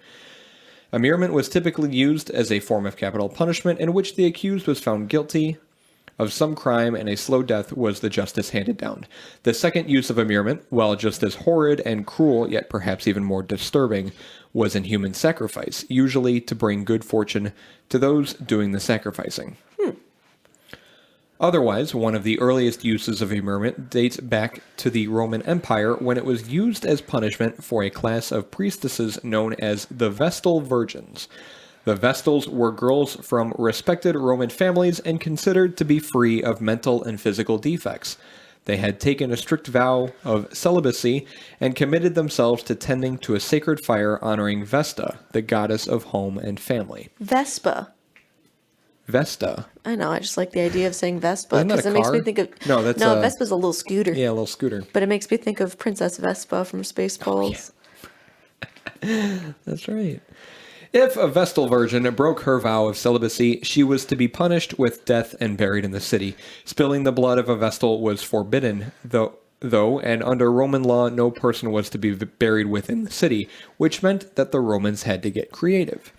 Immurement was typically used as a form of capital punishment in which the accused was found guilty of some crime and a slow death was the justice handed down. The second use of immurement, while just as horrid and cruel, yet perhaps even more disturbing, was in human sacrifice, usually to bring good fortune to those doing the sacrificing. Otherwise, one of the earliest uses of immurement dates back to the Roman Empire, when it was used as punishment for a class of priestesses known as the Vestal Virgins. The Vestals were girls from respected Roman families and considered to be free of mental and physical defects. They had taken a strict vow of celibacy and committed themselves to tending to a sacred fire honoring Vesta, the goddess of home and family. Vespa. Vesta. I know, I just like the idea of saying Vespa Isn't that because a it makes car? me think of... No, that's No, Vespa's a little scooter. Yeah, a little scooter. But it makes me think of Princess Vespa from Spaceballs. Oh, yeah. That's right. If a Vestal virgin broke her vow of celibacy, she was to be punished with death and buried in the city. Spilling the blood of a Vestal was forbidden, though, and under Roman law, no person was to be buried within the city, which meant that the Romans had to get creative.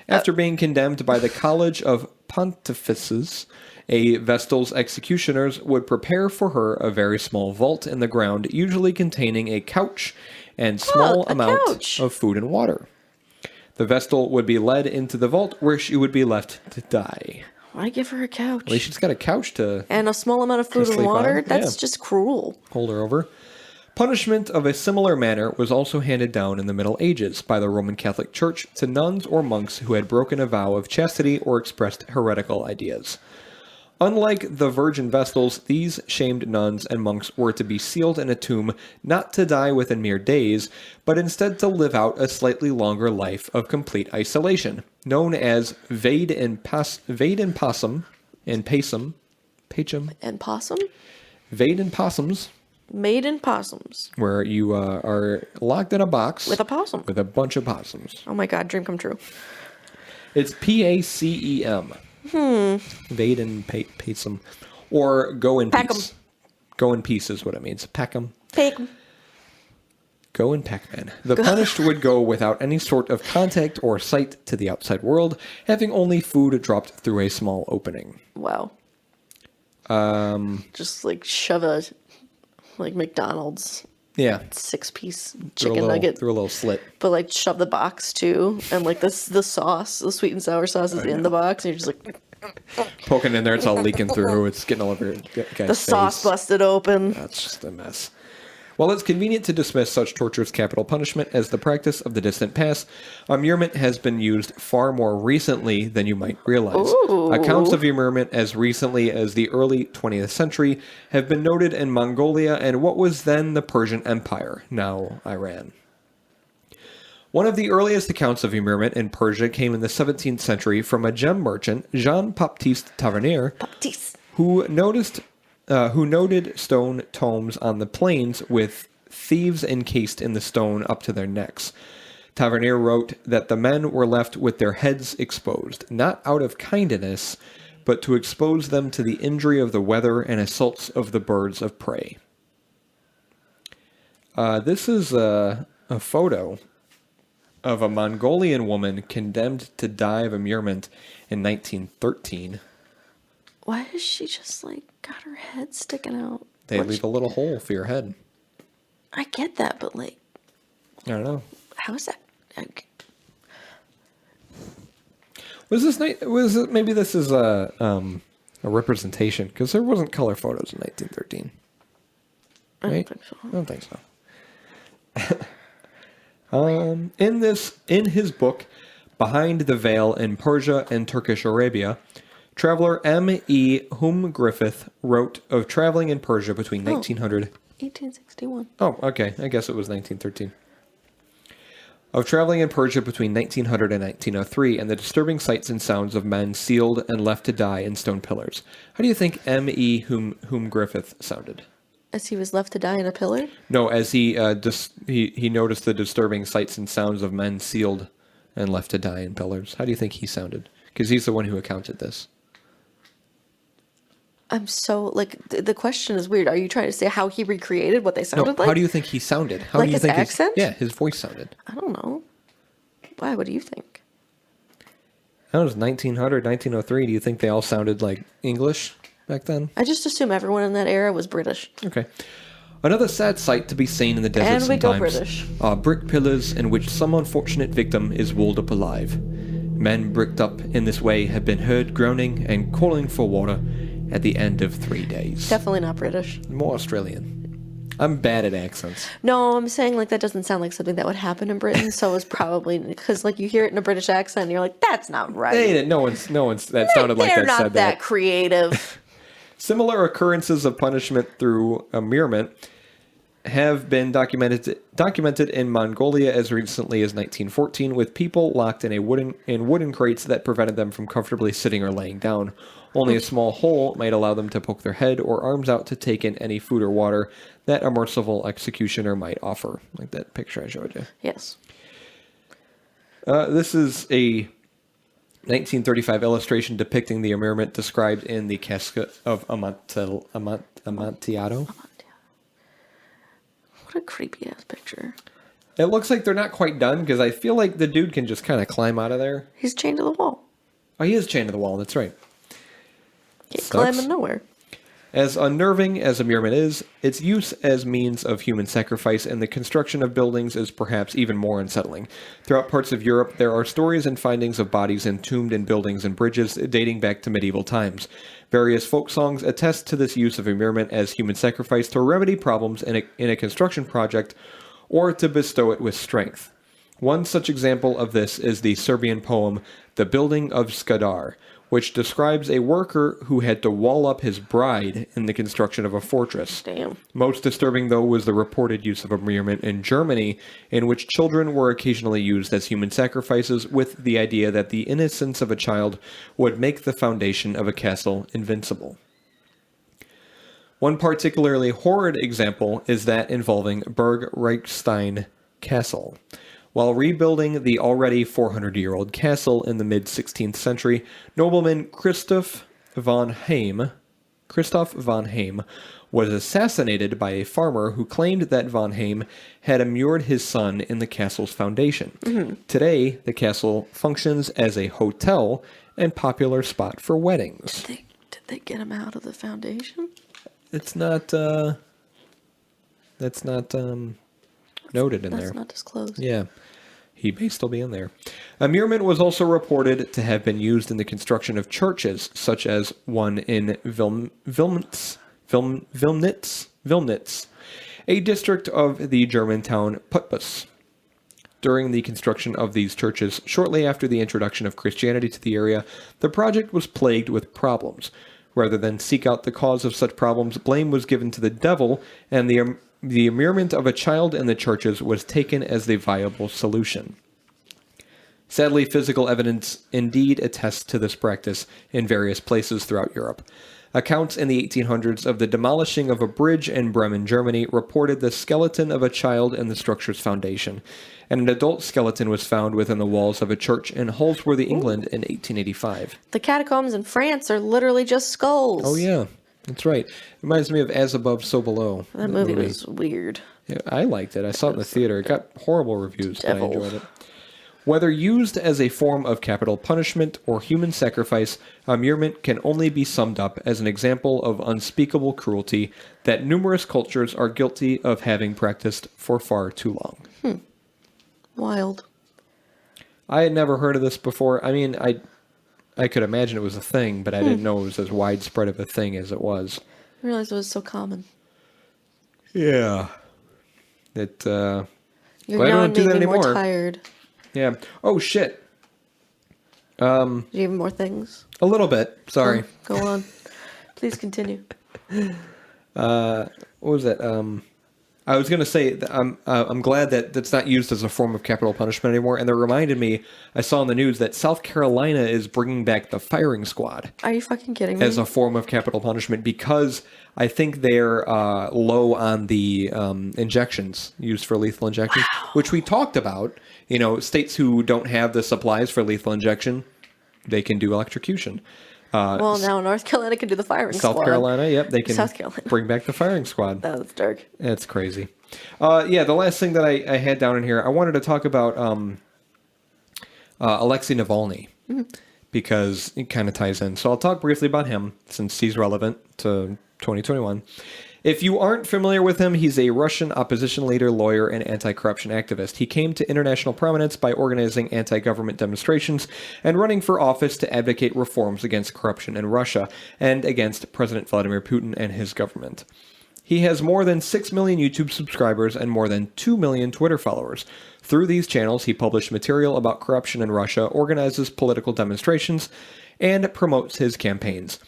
After being condemned by the College of Pontifices, a Vestal's executioners would prepare for her a very small vault in the ground, usually containing a couch and small amount of food and water. The Vestal would be led into the vault, where she would be left to die. Why give her a couch? At least she's got a couch to... And a small amount of food and water? on. That's Yeah. just cruel. Hold her over. Punishment of a similar manner was also handed down in the Middle Ages by the Roman Catholic Church to nuns or monks who had broken a vow of chastity or expressed heretical ideas. Unlike the virgin Vestals, these shamed nuns and monks were to be sealed in a tomb, not to die within mere days, but instead to live out a slightly longer life of complete isolation, known as Vade in Possum, And possum? Vade in Possums, Made in possums. where you are locked in a box With a possum. with a bunch of possums. Oh my god, dream come true. It's Pacem. Vade in Possum. Or go in Pack 'em. peace. Go in peace is what it means. Pack 'em. Fake. Go in Pac-Man. The punished would go without any sort of contact or sight to the outside world, having only food dropped through a small opening. Wow. Just like shove a like McDonald's Yeah. 6-piece Through chicken nugget, Through a little slit. but like shove the box too, and like the sauce, the sweet and sour sauce is in the box, and you're just like Poking in there, it's all leaking through. It's getting all over your guy's the sauce face. busted open. That's just a mess. While it's convenient to dismiss such torture as capital punishment as the practice of the distant past, immurement has been used far more recently than you might realize. Ooh. Accounts of immurement as recently as the early 20th century have been noted in Mongolia and what was then the Persian Empire, now Iran. One of the earliest accounts of immurement in Persia came in the 17th century from a gem merchant, Jean-Baptiste Tavernier, Baptiste. who noted stone tombs on the plains with thieves encased in the stone up to their necks. Tavernier wrote that the men were left with their heads exposed, not out of kindness, but to expose them to the injury of the weather and assaults of the birds of prey. This is a photo of a Mongolian woman condemned to die of immurement in 1913. Why is she just like got her head sticking out? They What leave a little hole for your head. I get that, but like, I don't know. how is that? Like, Was this night? Was maybe this is a representation because there wasn't color photos in 1913. right? I don't think so. I don't think so. In his book, Behind the Veil in Persia and Turkish Arabia, traveler M.E. Hume Griffith wrote of traveling in Persia between 1900... 1861. Oh, okay. I guess it was 1913. Of traveling in Persia between 1900 and 1903 and the disturbing sights and sounds of men sealed and left to die in stone pillars. How do you think M.E. Hume Griffith sounded? As he was left to die in a pillar? No, as he noticed the disturbing sights and sounds of men sealed and left to die in pillars. How do you think he sounded? Because he's the one who accounted this. I'm so, the question is weird. Are you trying to say how he recreated what they sounded like? How do you think he sounded? How Like do you his think accent? his voice sounded. I don't know. Why? What do you think? That was 1900, 1903. Do you think they all sounded like English back then? I just assume everyone in that era was British. Okay. Another sad sight to be seen in the desert And we go sometimes British. are brick pillars in which some unfortunate victim is walled up alive. Men bricked up in this way have been heard groaning and calling for water at the end of 3 days. Definitely not British. More Australian. I'm bad at accents. No, I'm saying that doesn't sound like something that would happen in Britain. So it's probably because you hear it in a British accent and you're like, that's not right. No one's that sounded like They're that said not that creative. Similar occurrences of punishment through immurement have been documented in Mongolia as recently as 1914, with people locked in wooden crates that prevented them from comfortably sitting or laying down. Only a small hole might allow them to poke their head or arms out to take in any food or water that a merciful executioner might offer, like that picture I showed you. Yes. This is a 1935 illustration depicting the immurement described in the Casket of Amontillado. What a creepy ass picture. It looks like they're not quite done because I feel like the dude can just kind of climb out of there. He's chained to the wall. Oh, he is chained to the wall. That's right. Can't climb in nowhere. As unnerving as immurement is, its use as means of human sacrifice in the construction of buildings is perhaps even more unsettling. Throughout parts of Europe, there are stories and findings of bodies entombed in buildings and bridges dating back to medieval times. Various folk songs attest to this use of immurement as human sacrifice to remedy problems in a construction project or to bestow it with strength. One such example of this is the Serbian poem The Building of Skadar, which describes a worker who had to wall up his bride in the construction of a fortress. Damn. Most disturbing, though, was the reported use of immurement in Germany, in which children were occasionally used as human sacrifices with the idea that the innocence of a child would make the foundation of a castle invincible. One particularly horrid example is that involving Berg Reichstein Castle. While rebuilding the already 400-year-old castle in the mid-16th century, nobleman Christoph von Heim was assassinated by a farmer who claimed that von Heim had immured his son in the castle's foundation. Mm-hmm. Today, the castle functions as a hotel and popular spot for weddings. Did they get him out of the foundation? It's not. That's not noted in there. That's not disclosed. Yeah. He may still be in there. Immurement was also reported to have been used in the construction of churches, such as one in Vilnitz, a district of the German town Putbus. During the construction of these churches, shortly after the introduction of Christianity to the area, the project was plagued with problems. Rather than seek out the cause of such problems, blame was given to the devil, and the immurement of a child in the churches was taken as the viable solution. Sadly, physical evidence indeed attests to this practice in various places throughout Europe. Accounts in the 1800s of the demolishing of a bridge in Bremen, Germany, reported the skeleton of a child in the structure's foundation, and an adult skeleton was found within the walls of a church in Holsworthy, England in 1885. The catacombs in France are literally just skulls. Oh, yeah. That's right. Reminds me of As Above, So Below. That movie was weird. Yeah, I liked it. I saw it in the theater. It got horrible reviews, but I Devil. enjoyed it. Whether used as a form of capital punishment or human sacrifice, immurement can only be summed up as an example of unspeakable cruelty that numerous cultures are guilty of having practiced for far too long. Wild. I had never heard of this before. I mean, I could imagine it was a thing, but I didn't know it was as widespread of a thing as it was. I realized it was so common. Yeah. It. You're Well, I now don't do that making me more anymore. tired. Yeah. Oh shit. Do you have more things? A little bit. Sorry. Go on. Please continue. What was that? I was gonna say that I'm glad that that's not used as a form of capital punishment anymore. And that reminded me, I saw in the news that South Carolina is bringing back the firing squad Are you fucking kidding me? as a form of capital punishment because I think they're low on the injections used for lethal injections, which we talked about. You know, states who don't have the supplies for lethal injection, they can do electrocution. Well, now North Carolina can do the firing South squad. Carolina, yep, they can South Carolina. bring back the firing squad. That's dark. That's crazy. Yeah, the last thing that I had down in here, I wanted to talk about Alexei Navalny because it kind of ties in. So I'll talk briefly about him since he's relevant to 2021. If you aren't familiar with him, he's a Russian opposition leader, lawyer, and anti-corruption activist. He came to international prominence by organizing anti-government demonstrations and running for office to advocate reforms against corruption in Russia and against President Vladimir Putin and his government. He has more than 6 million YouTube subscribers and more than 2 million Twitter followers. Through these channels, he published material about corruption in Russia, organizes political demonstrations, and promotes his campaigns.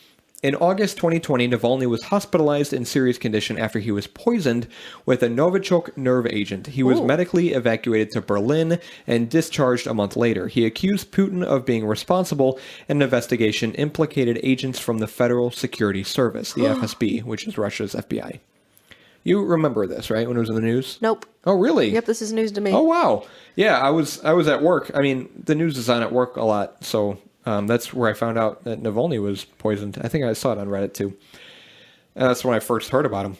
In August 2020, Navalny was hospitalized in serious condition after he was poisoned with a Novichok nerve agent. He was medically evacuated to Berlin and discharged a month later. He accused Putin of being responsible in an investigation implicated agents from the Federal Security Service, the FSB, which is Russia's FBI. You remember this, right, when it was in the news? Nope. Oh, really? Yep, this is news to me. Oh, wow. Yeah, I was at work. I mean, the news is on at work a lot, so that's where I found out that Navalny was poisoned. I think I saw it on Reddit, too. That's when I first heard about him.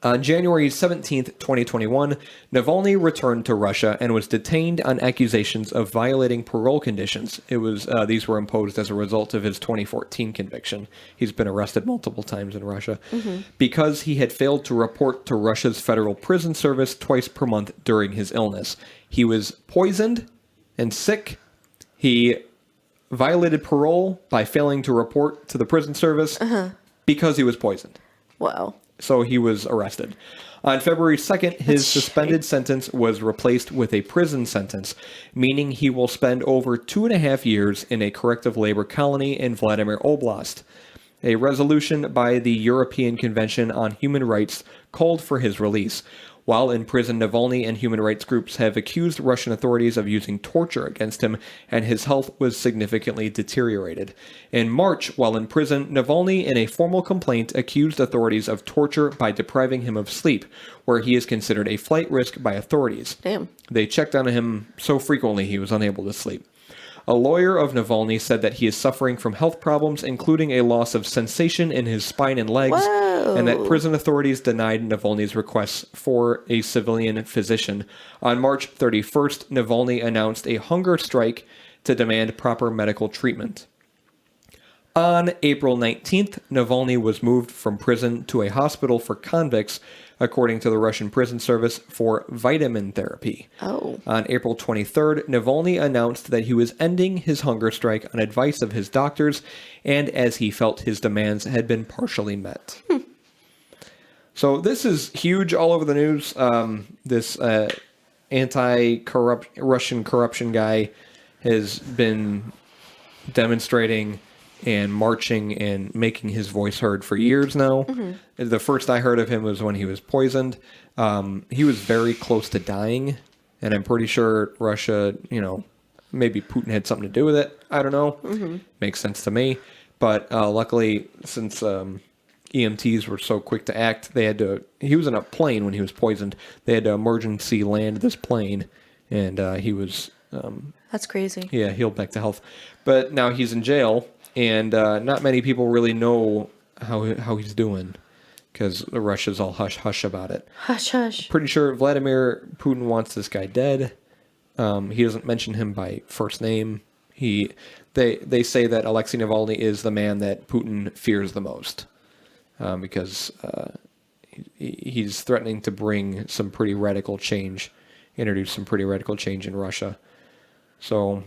On January 17th, 2021, Navalny returned to Russia and was detained on accusations of violating parole conditions. These were imposed as a result of his 2014 conviction. He's been arrested multiple times in Russia because he had failed to report to Russia's Federal Prison Service twice per month during his illness. He was poisoned and sick. He violated parole by failing to report to the prison service because he was poisoned. Wow. So he was arrested. On February 2nd, his suspended sentence was replaced with a prison sentence, meaning he will spend over 2.5 years in a corrective labor colony in Vladimir Oblast. A resolution by the European Convention on Human Rights called for his release. While in prison, Navalny and human rights groups have accused Russian authorities of using torture against him, and his health was significantly deteriorated. In March, while in prison, Navalny, in a formal complaint, accused authorities of torture by depriving him of sleep, where he is considered a flight risk by authorities. Damn. They checked on him so frequently he was unable to sleep. A lawyer of Navalny said that he is suffering from health problems, including a loss of sensation in his spine and legs, and that prison authorities denied Navalny's requests for a civilian physician. On March 31st, Navalny announced a hunger strike to demand proper medical treatment. On April 19th, Navalny was moved from prison to a hospital for convicts, according to the Russian prison service, for vitamin therapy. Oh. On April 23rd, Navalny announced that he was ending his hunger strike on advice of his doctors, and as he felt his demands had been partially met. So this is huge all over the news. This anti-Russian corruption guy has been demonstrating and marching and making his voice heard for years now. The first I heard of him was when he was poisoned. He was very close to dying, and I'm pretty sure Russia, maybe Putin had something to do with it. I don't know. Makes sense to me. But luckily, since EMTs were so quick to act, he was in a plane when he was poisoned. They had to emergency land this plane, and he was... That's crazy. Yeah, healed back to health. But now he's in jail, and not many people really know how he's doing, because Russia's all hush-hush about it. Hush-hush. Pretty sure Vladimir Putin wants this guy dead. He doesn't mention him by first name. They say that Alexei Navalny is the man that Putin fears the most, because he's threatening to bring some pretty radical change, introduce some pretty radical change in Russia. So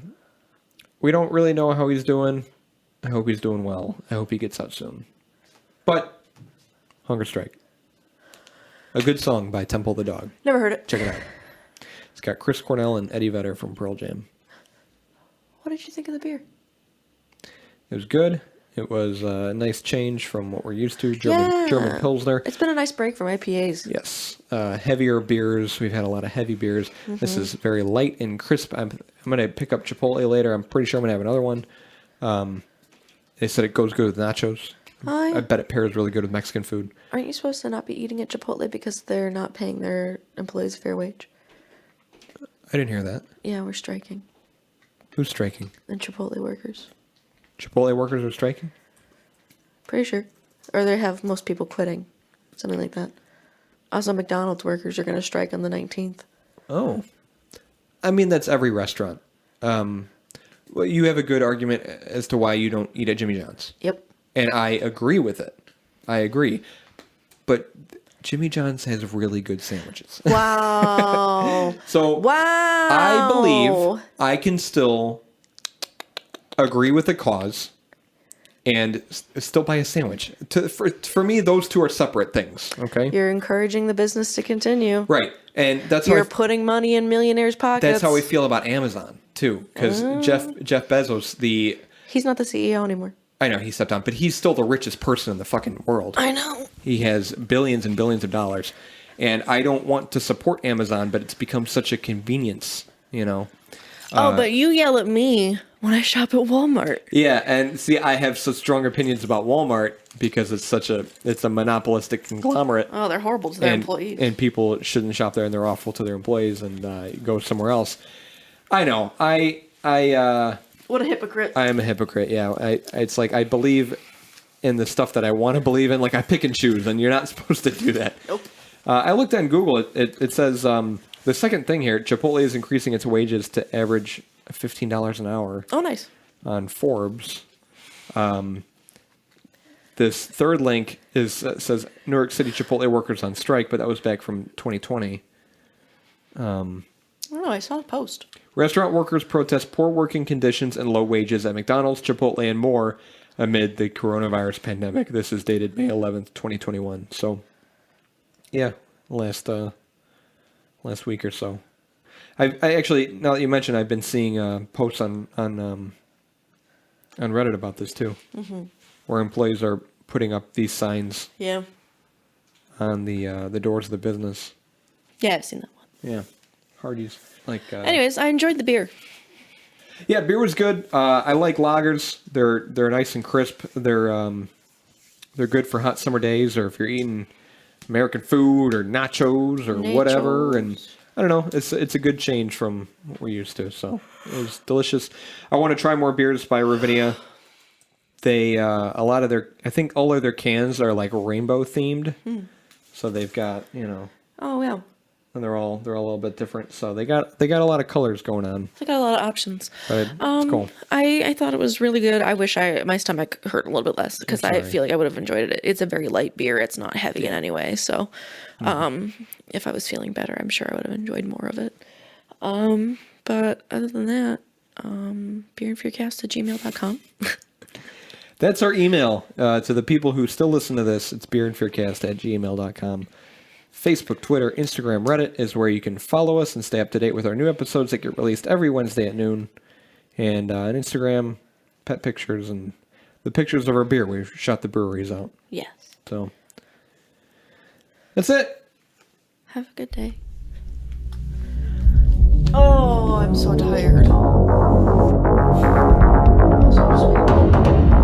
we don't really know how he's doing. I hope he's doing well. I hope he gets out soon. But hunger strike. A Good Song by Temple the Dog. Never heard it. Check it out. It's got Chris Cornell and Eddie Vedder from Pearl Jam. What did you think of the beer? It was good. It was a nice change from what we're used to. German Pilsner. It's been a nice break from IPAs. Yes. Heavier beers. We've had a lot of heavy beers. This is very light and crisp. I'm going to pick up Chipotle later. I'm pretty sure I'm going to have another one. They said it goes good with nachos. Oh, yeah. I bet it pairs really good with Mexican food. Aren't you supposed to not be eating at Chipotle because they're not paying their employees a fair wage? I didn't hear that. Yeah, we're striking. Who's striking? The Chipotle workers. Chipotle workers are striking? Pretty sure. Or they have most people quitting. Something like that. Also, McDonald's workers are going to strike on the 19th. Oh. I mean, that's every restaurant. Well, you have a good argument as to why you don't eat at Jimmy John's. Yep. And I agree with it. I agree. But Jimmy John's has really good sandwiches. Wow. So wow. I believe I can still agree with the cause and still buy a sandwich. For me, those two are separate things. Okay. You're encouraging the business to continue. Right. And that's how you're putting money in millionaires' pockets. That's how we feel about Amazon too. Because Jeff Bezos, he's not the CEO anymore. I know he stepped down, but he's still the richest person in the fucking world. I know. He has billions and billions of dollars. And I don't want to support Amazon, but it's become such a convenience, you know. But you yell at me when I shop at Walmart. Yeah, and see, I have such strong opinions about Walmart because it's a monopolistic conglomerate. Oh, they're horrible to their employees. And people shouldn't shop there, and they're awful to their employees, and go somewhere else. I know. What a hypocrite. I am a hypocrite, yeah. It's like I believe in the stuff that I want to believe in. Like I pick and choose, and you're not supposed to do that. Nope. I looked on Google. It says the second thing here, Chipotle is increasing its wages to average $15 an hour. Oh, nice. On Forbes. This third link says New York City Chipotle workers on strike, but that was back from 2020. Oh, I saw the post. Restaurant workers protest poor working conditions and low wages at McDonald's, Chipotle, and more amid the coronavirus pandemic. This is dated May 11th, 2021. So, yeah, last week or so. I actually, now that you mentioned, I've been seeing posts on Reddit about this too, where employees are putting up these signs. Yeah. On the doors of the business. Yeah, I've seen that one. Yeah, Hardee's. Anyways, I enjoyed the beer. Yeah, beer was good. I like lagers. They're nice and crisp. They're good for hot summer days, or if you're eating American food or nachos or whatever. And I don't know, it's a good change from what we're used to. So it was delicious. I want to try more beers by Ravinia. They I think all of their cans are like rainbow themed. So they've got Oh yeah. And they're all a little bit different. So they got a lot of colors going on. They got a lot of options. But it's cool. I thought it was really good. I wish my stomach hurt a little bit less because I feel like I would have enjoyed it. It's a very light beer. It's not heavy in any way. So if I was feeling better, I'm sure I would have enjoyed more of it. But other than that, beerandfearcast@gmail.com. That's our email to the people who still listen to this. It's beerandfearcast@gmail.com. Facebook, Twitter, Instagram, Reddit is where you can follow us and stay up to date with our new episodes that get released every Wednesday at noon. And on Instagram, pet pictures and the pictures of our beer. We've shot the breweries out. Yes. So that's it. Have a good day. Oh, I'm so tired. Oh, so sweet.